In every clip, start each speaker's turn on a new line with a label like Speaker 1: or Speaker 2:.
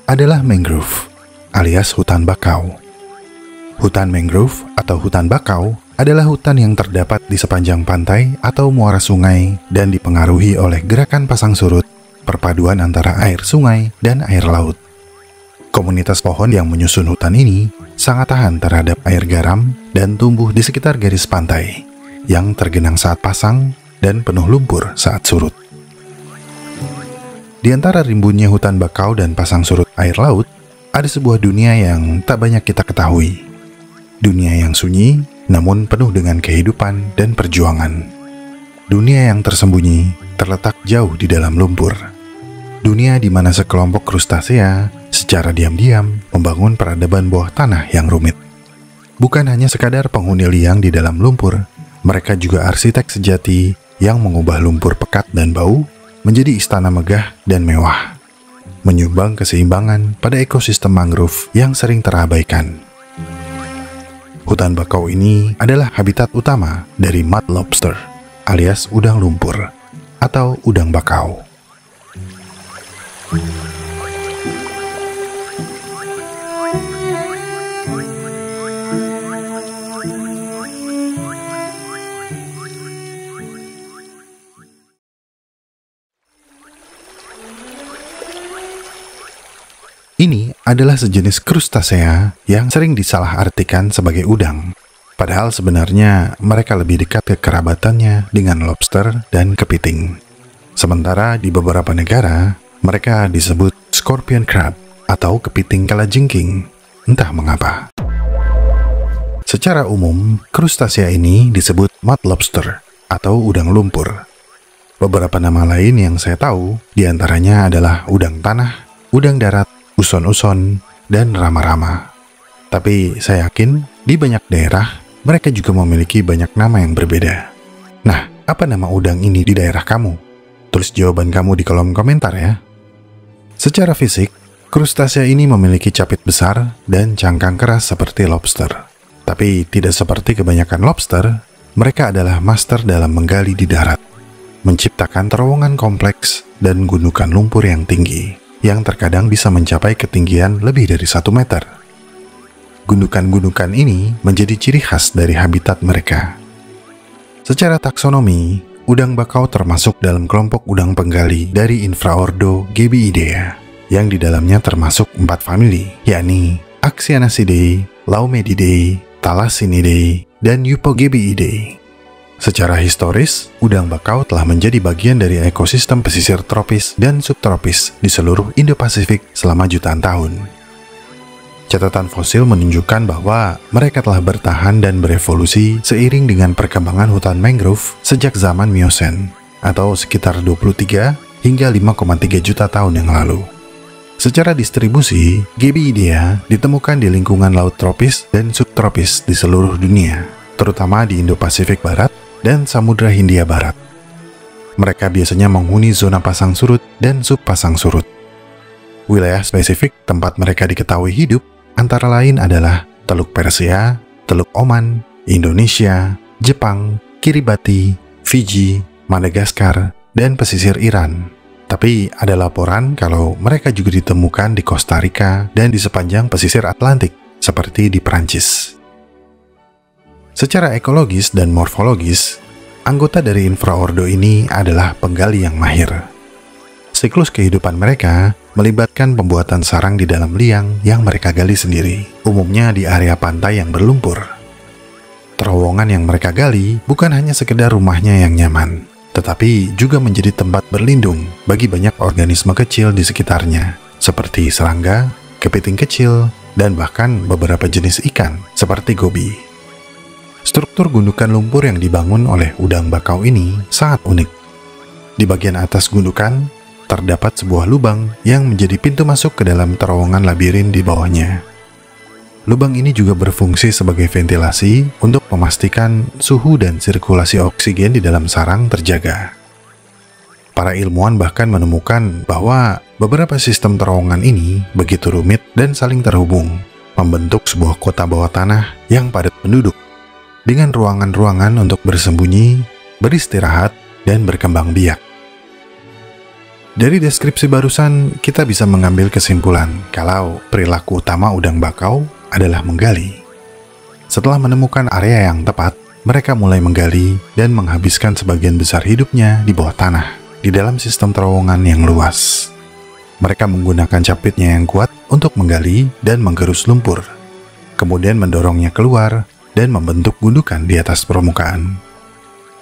Speaker 1: adalah mangrove, alias hutan bakau. Hutan mangrove atau hutan bakau adalah hutan yang terdapat di sepanjang pantai atau muara sungai dan dipengaruhi oleh gerakan pasang surut, perpaduan antara air sungai dan air laut. Komunitas pohon yang menyusun hutan ini sangat tahan terhadap air garam dan tumbuh di sekitar garis pantai, yang tergenang saat pasang dan penuh lumpur saat surut. Di antara rimbunnya hutan bakau dan pasang surut air laut, ada sebuah dunia yang tak banyak kita ketahui. Dunia yang sunyi, namun penuh dengan kehidupan dan perjuangan. Dunia yang tersembunyi, terletak jauh di dalam lumpur. Dunia di mana sekelompok krustasea secara diam-diam membangun peradaban bawah tanah yang rumit. Bukan hanya sekadar penghuni liang di dalam lumpur, mereka juga arsitek sejati yang mengubah lumpur pekat dan bau menjadi istana megah dan mewah, menyumbang keseimbangan pada ekosistem mangrove yang sering terabaikan. Hutan bakau ini adalah habitat utama dari mud lobster, alias udang lumpur, atau udang bakau. Ini adalah sejenis krustasea yang sering disalahartikan sebagai udang. Padahal sebenarnya mereka lebih dekat kekerabatannya dengan lobster dan kepiting. Sementara di beberapa negara, mereka disebut scorpion crab atau kepiting kalajengking, entah mengapa. Secara umum, krustasea ini disebut mud lobster atau udang lumpur. Beberapa nama lain yang saya tahu diantaranya adalah udang tanah, udang darat, uson-uson, dan rama-rama. Tapi saya yakin di banyak daerah mereka juga memiliki banyak nama yang berbeda. Nah, apa nama udang ini di daerah kamu? Tulis jawaban kamu di kolom komentar ya. Secara fisik, krustasea ini memiliki capit besar dan cangkang keras seperti lobster. Tapi tidak seperti kebanyakan lobster, mereka adalah master dalam menggali di darat, menciptakan terowongan kompleks dan gundukan lumpur yang tinggi, yang terkadang bisa mencapai ketinggian lebih dari 1 meter. Gundukan-gundukan ini menjadi ciri khas dari habitat mereka. Secara taksonomi, udang bakau termasuk dalam kelompok udang penggali dari infraordo Gebiidea, yang di dalamnya termasuk 4 famili, yakni Axianacidae, Laomedidae, Thalassinidae, dan Eupogebiidae. Secara historis, udang bakau telah menjadi bagian dari ekosistem pesisir tropis dan subtropis di seluruh Indo-Pasifik selama jutaan tahun. Catatan fosil menunjukkan bahwa mereka telah bertahan dan berevolusi seiring dengan perkembangan hutan mangrove sejak zaman Miosen, atau sekitar 23 hingga 5,3 juta tahun yang lalu. Secara distribusi, Gebiidea ditemukan di lingkungan laut tropis dan subtropis di seluruh dunia, terutama di Indo-Pasifik Barat dan Samudra Hindia Barat. Mereka biasanya menghuni zona pasang surut dan subpasang surut. Wilayah spesifik tempat mereka diketahui hidup antara lain adalah Teluk Persia, Teluk Oman, Indonesia, Jepang, Kiribati, Fiji, Madagaskar, dan pesisir Iran. Tapi ada laporan kalau mereka juga ditemukan di Costa Rica dan di sepanjang pesisir Atlantik, seperti di Prancis. Secara ekologis dan morfologis, anggota dari infraordo ini adalah penggali yang mahir. Siklus kehidupan mereka melibatkan pembuatan sarang di dalam liang yang mereka gali sendiri, umumnya di area pantai yang berlumpur. Terowongan yang mereka gali bukan hanya sekedar rumahnya yang nyaman, tetapi juga menjadi tempat berlindung bagi banyak organisme kecil di sekitarnya, seperti serangga, kepiting kecil, dan bahkan beberapa jenis ikan seperti gobi. Struktur gundukan lumpur yang dibangun oleh udang bakau ini sangat unik. Di bagian atas gundukan, terdapat sebuah lubang yang menjadi pintu masuk ke dalam terowongan labirin di bawahnya. Lubang ini juga berfungsi sebagai ventilasi untuk memastikan suhu dan sirkulasi oksigen di dalam sarang terjaga. Para ilmuwan bahkan menemukan bahwa beberapa sistem terowongan ini begitu rumit dan saling terhubung, membentuk sebuah kota bawah tanah yang padat penduduk, dengan ruangan-ruangan untuk bersembunyi, beristirahat, dan berkembang biak. Dari deskripsi barusan, kita bisa mengambil kesimpulan kalau perilaku utama udang bakau adalah menggali. Setelah menemukan area yang tepat, mereka mulai menggali dan menghabiskan sebagian besar hidupnya di bawah tanah, di dalam sistem terowongan yang luas. Mereka menggunakan capitnya yang kuat untuk menggali dan menggerus lumpur, kemudian mendorongnya keluar dan membentuk gundukan di atas permukaan.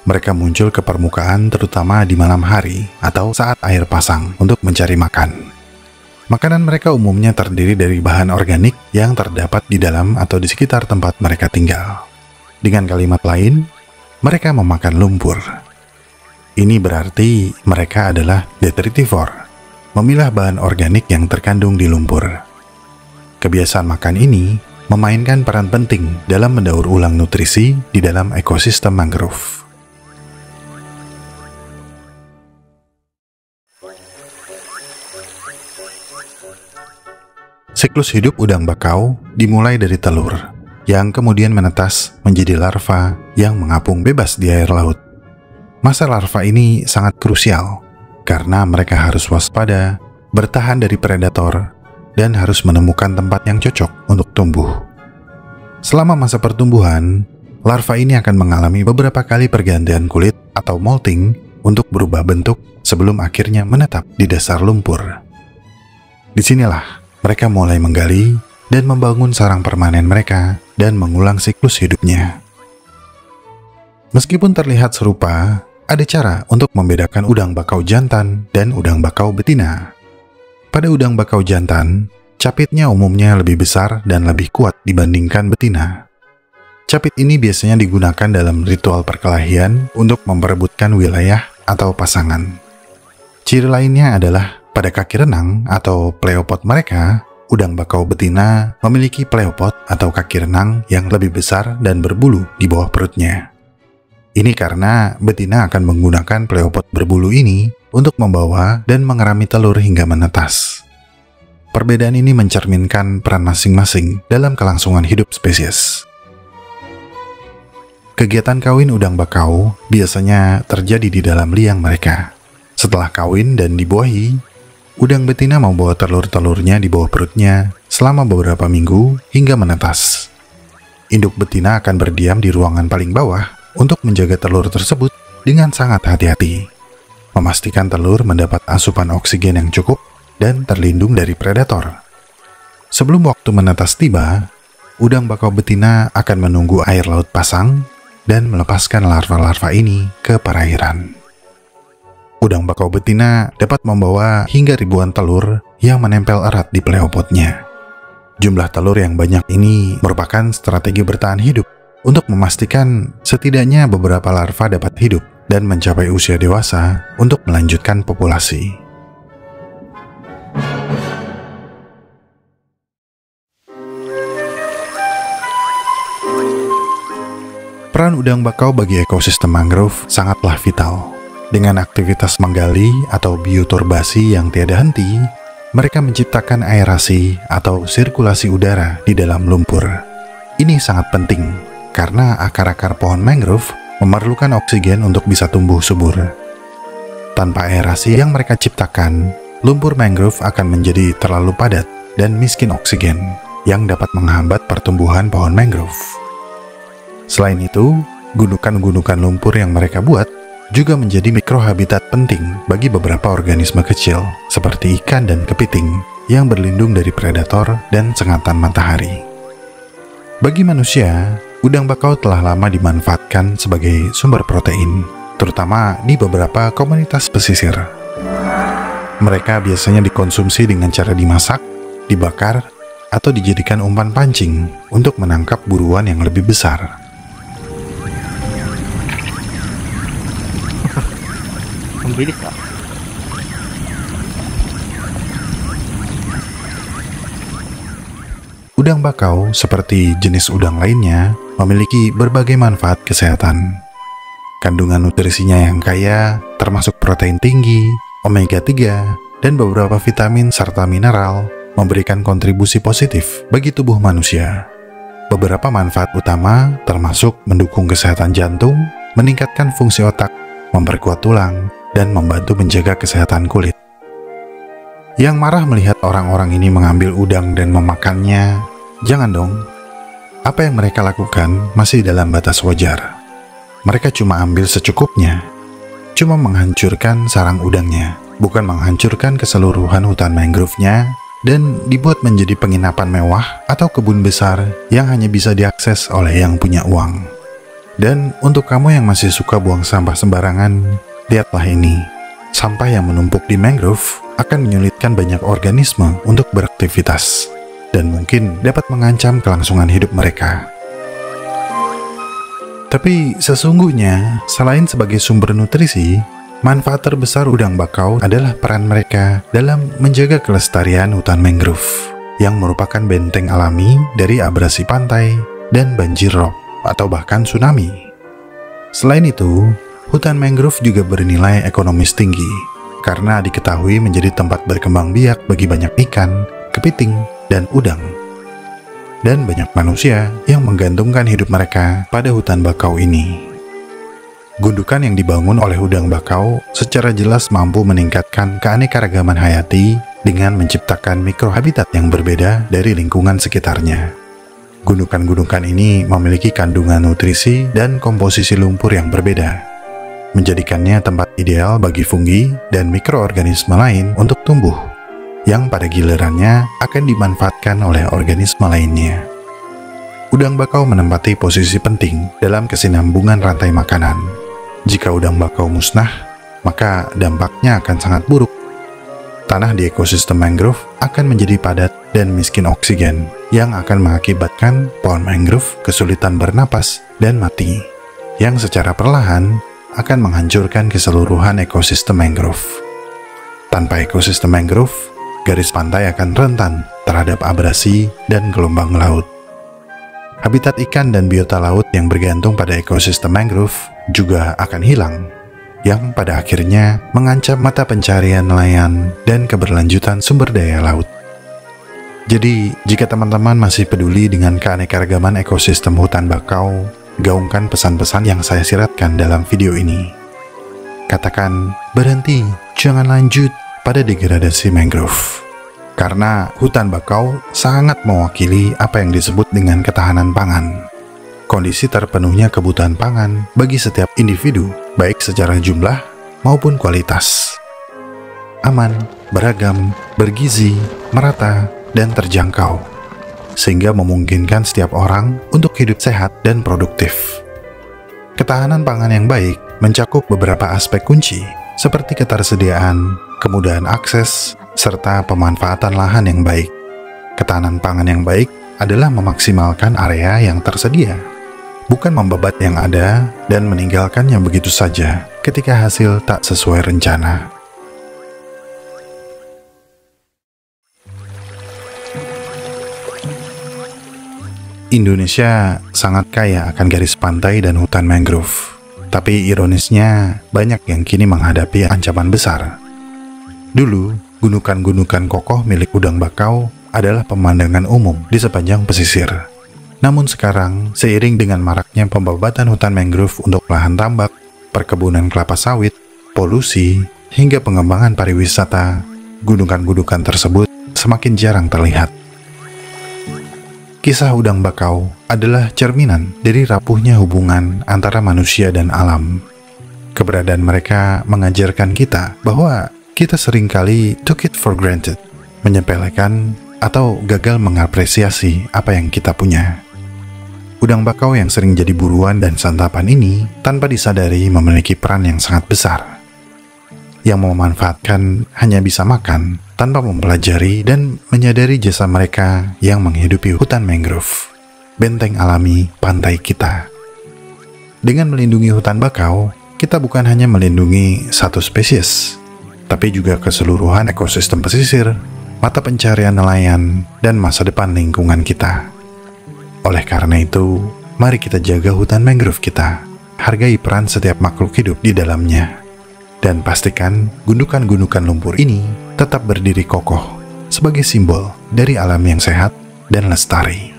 Speaker 1: Mereka muncul ke permukaan terutama di malam hari atau saat air pasang untuk mencari makan. Makanan mereka umumnya terdiri dari bahan organik yang terdapat di dalam atau di sekitar tempat mereka tinggal. Dengan kalimat lain, mereka memakan lumpur. Ini berarti mereka adalah detritivore, memilah bahan organik yang terkandung di lumpur. Kebiasaan makan ini memainkan peran penting dalam mendaur ulang nutrisi di dalam ekosistem mangrove. Siklus hidup udang bakau dimulai dari telur, yang kemudian menetas menjadi larva yang mengapung bebas di air laut. Masa larva ini sangat krusial, karena mereka harus waspada, bertahan dari predator, dan harus menemukan tempat yang cocok untuk tumbuh. Selama masa pertumbuhan, larva ini akan mengalami beberapa kali pergantian kulit atau molting untuk berubah bentuk sebelum akhirnya menetap di dasar lumpur. Disinilah mereka mulai menggali dan membangun sarang permanen mereka dan mengulang siklus hidupnya. Meskipun terlihat serupa, ada cara untuk membedakan udang bakau jantan dan udang bakau betina. Pada udang bakau jantan, capitnya umumnya lebih besar dan lebih kuat dibandingkan betina. Capit ini biasanya digunakan dalam ritual perkelahian untuk memperebutkan wilayah atau pasangan. Ciri lainnya adalah pada kaki renang atau pleopod mereka, udang bakau betina memiliki pleopod atau kaki renang yang lebih besar dan berbulu di bawah perutnya. Ini karena betina akan menggunakan pleopod berbulu ini untuk membawa dan mengerami telur hingga menetas. Perbedaan ini mencerminkan peran masing-masing dalam kelangsungan hidup spesies. Kegiatan kawin udang bakau biasanya terjadi di dalam liang mereka. Setelah kawin dan dibuahi, udang betina membawa telur-telurnya di bawah perutnya selama beberapa minggu hingga menetas. Induk betina akan berdiam di ruangan paling bawah untuk menjaga telur tersebut dengan sangat hati-hati, memastikan telur mendapat asupan oksigen yang cukup dan terlindung dari predator. Sebelum waktu menetas tiba, udang bakau betina akan menunggu air laut pasang dan melepaskan larva-larva ini ke perairan. Udang bakau betina dapat membawa hingga ribuan telur yang menempel erat di pleopodnya. Jumlah telur yang banyak ini merupakan strategi bertahan hidup untuk memastikan setidaknya beberapa larva dapat hidup dan mencapai usia dewasa untuk melanjutkan populasi. Peran udang bakau bagi ekosistem mangrove sangatlah vital. Dengan aktivitas menggali atau bioturbasi yang tiada henti, mereka menciptakan aerasi atau sirkulasi udara di dalam lumpur. Ini sangat penting karena akar-akar pohon mangrove memerlukan oksigen untuk bisa tumbuh subur. Tanpa aerasi yang mereka ciptakan, lumpur mangrove akan menjadi terlalu padat dan miskin oksigen yang dapat menghambat pertumbuhan pohon mangrove. Selain itu, gundukan-gundukan lumpur yang mereka buat juga menjadi mikrohabitat penting bagi beberapa organisme kecil seperti ikan dan kepiting yang berlindung dari predator dan sengatan matahari. Bagi manusia, udang bakau telah lama dimanfaatkan sebagai sumber protein, terutama di beberapa komunitas pesisir. Mereka biasanya dikonsumsi dengan cara dimasak, dibakar, atau dijadikan umpan pancing untuk menangkap buruan yang lebih besar.
Speaker 2: Membidik, Kak.
Speaker 1: Udang bakau, seperti jenis udang lainnya, memiliki berbagai manfaat kesehatan. Kandungan nutrisinya yang kaya, termasuk protein tinggi, omega 3, dan beberapa vitamin serta mineral, memberikan kontribusi positif bagi tubuh manusia. Beberapa manfaat utama termasuk mendukung kesehatan jantung, meningkatkan fungsi otak, memperkuat tulang, dan membantu menjaga kesehatan kulit. Yang marah melihat orang-orang ini mengambil udang dan memakannya, jangan dong. Apa yang mereka lakukan masih dalam batas wajar. Mereka cuma ambil secukupnya, cuma menghancurkan sarang udangnya, bukan menghancurkan keseluruhan hutan mangrove-nya dan dibuat menjadi penginapan mewah atau kebun besar yang hanya bisa diakses oleh yang punya uang. Dan untuk kamu yang masih suka buang sampah sembarangan, lihatlah ini. Sampah yang menumpuk di mangrove akan menyulitkan banyak organisme untuk beraktivitas dan mungkin dapat mengancam kelangsungan hidup mereka. Tapi sesungguhnya, selain sebagai sumber nutrisi, manfaat terbesar udang bakau adalah peran mereka dalam menjaga kelestarian hutan mangrove yang merupakan benteng alami dari abrasi pantai dan banjir rob atau bahkan tsunami. Selain itu, hutan mangrove juga bernilai ekonomis tinggi karena diketahui menjadi tempat berkembang biak bagi banyak ikan, kepiting, dan udang. Dan banyak manusia yang menggantungkan hidup mereka pada hutan bakau ini. Gundukan yang dibangun oleh udang bakau secara jelas mampu meningkatkan keanekaragaman hayati dengan menciptakan mikrohabitat yang berbeda dari lingkungan sekitarnya. Gundukan-gundukan ini memiliki kandungan nutrisi dan komposisi lumpur yang berbeda, menjadikannya tempat ideal bagi fungi dan mikroorganisme lain untuk tumbuh, yang pada gilirannya akan dimanfaatkan oleh organisme lainnya. Udang bakau menempati posisi penting dalam kesinambungan rantai makanan. Jika udang bakau musnah, maka dampaknya akan sangat buruk. Tanah di ekosistem mangrove akan menjadi padat dan miskin oksigen, yang akan mengakibatkan pohon mangrove kesulitan bernapas dan mati, yang secara perlahan akan menghancurkan keseluruhan ekosistem mangrove. Tanpa ekosistem mangrove, garis pantai akan rentan terhadap abrasi dan gelombang laut. Habitat ikan dan biota laut yang bergantung pada ekosistem mangrove juga akan hilang, yang pada akhirnya mengancam mata pencarian nelayan dan keberlanjutan sumber daya laut. Jadi, jika teman-teman masih peduli dengan keanekaragaman ekosistem hutan bakau, gaungkan pesan-pesan yang saya siratkan dalam video ini. Katakan, berhenti, jangan lanjut pada degradasi mangrove. Karena hutan bakau sangat mewakili apa yang disebut dengan ketahanan pangan. Kondisi terpenuhnya kebutuhan pangan bagi setiap individu, baik secara jumlah maupun kualitas. Aman, beragam, bergizi, merata, dan terjangkau, sehingga memungkinkan setiap orang untuk hidup sehat dan produktif. Ketahanan pangan yang baik mencakup beberapa aspek kunci, seperti ketersediaan, kemudahan akses, serta pemanfaatan lahan yang baik. Ketahanan pangan yang baik adalah memaksimalkan area yang tersedia, bukan membabat yang ada dan meninggalkannya begitu saja ketika hasil tak sesuai rencana. Indonesia sangat kaya akan garis pantai dan hutan mangrove. Tapi ironisnya, banyak yang kini menghadapi ancaman besar. Dulu, gundukan-gundukan kokoh milik udang bakau adalah pemandangan umum di sepanjang pesisir. Namun sekarang, seiring dengan maraknya pembabatan hutan mangrove untuk lahan tambak, perkebunan kelapa sawit, polusi, hingga pengembangan pariwisata, gundukan-gundukan tersebut semakin jarang terlihat. Kisah udang bakau adalah cerminan dari rapuhnya hubungan antara manusia dan alam. Keberadaan mereka mengajarkan kita bahwa kita seringkali took it for granted, menyepelekan atau gagal mengapresiasi apa yang kita punya. Udang bakau yang sering jadi buruan dan santapan ini tanpa disadari memiliki peran yang sangat besar. Yang memanfaatkan hanya bisa makan tanpa mempelajari dan menyadari jasa mereka yang menghidupi hutan mangrove, benteng alami pantai kita. Dengan melindungi hutan bakau, kita bukan hanya melindungi satu spesies, tapi juga keseluruhan ekosistem pesisir, mata pencarian nelayan, dan masa depan lingkungan kita. Oleh karena itu, mari kita jaga hutan mangrove kita, hargai peran setiap makhluk hidup di dalamnya, dan pastikan gundukan-gundukan lumpur ini tetap berdiri kokoh sebagai simbol dari alam yang sehat dan lestari.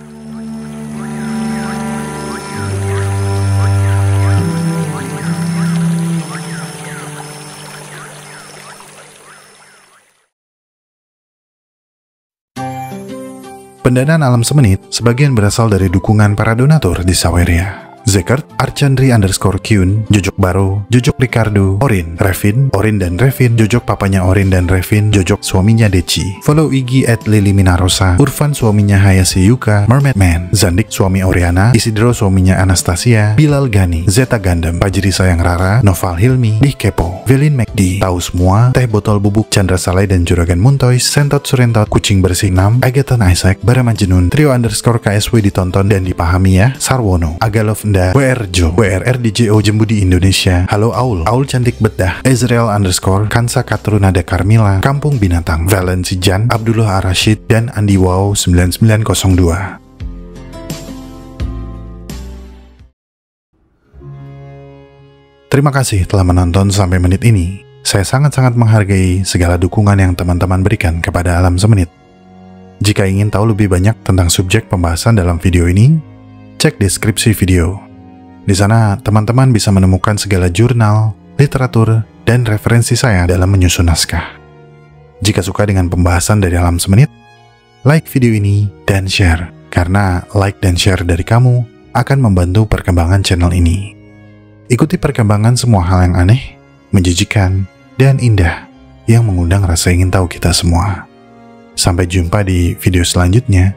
Speaker 1: Pendanaan Alam Semenit sebagian berasal dari dukungan para donatur di Saweria. Zekert, Archandri_Kyun, Jojok Baro, Jojok Ricardo, Orin, Revin, Orin dan Revin, Jojok papanya Orin dan Revin, Jojok suaminya Deci. Follow Iggy @Lily Minarosa, Urfan suaminya Hayase Yuka, Mermaid Man, Zandik suami Oriana, Isidro suaminya Anastasia, Bilal Gani, Zeta Gundam, Pajri Sayang Rara, Noval Hilmi, Dih Kepo, Velin McD, Tahu Semua, Teh Botol Bubuk, Chandra Salai dan Juragan Muntois, Sentot Surentot, Kucing Bersih 6, Agaton Isaac, Baramajenun, Trio_KSW ditonton dan dipahami ya, Sarwono, Agalov WR Jo, WRR DJO Jembudi Indonesia, Halo Aul, Aul Cantik Bedah, Ezreal_ Kansa Katrunada Carmila, Kampung Binatang, Valensi Jan, Abdullah Arashid, dan Andi Wow 9902. Terima kasih telah menonton sampai menit ini. Saya sangat-sangat menghargai segala dukungan yang teman-teman berikan kepada Alam Semenit. Jika ingin tahu lebih banyak tentang subjek pembahasan dalam video ini, cek deskripsi video. Di sana, teman-teman bisa menemukan segala jurnal, literatur, dan referensi saya dalam menyusun naskah. Jika suka dengan pembahasan dari Alam Semenit, like video ini dan share, karena like dan share dari kamu akan membantu perkembangan channel ini. Ikuti perkembangan semua hal yang aneh, menjijikan, dan indah yang mengundang rasa ingin tahu kita semua. Sampai jumpa di video selanjutnya.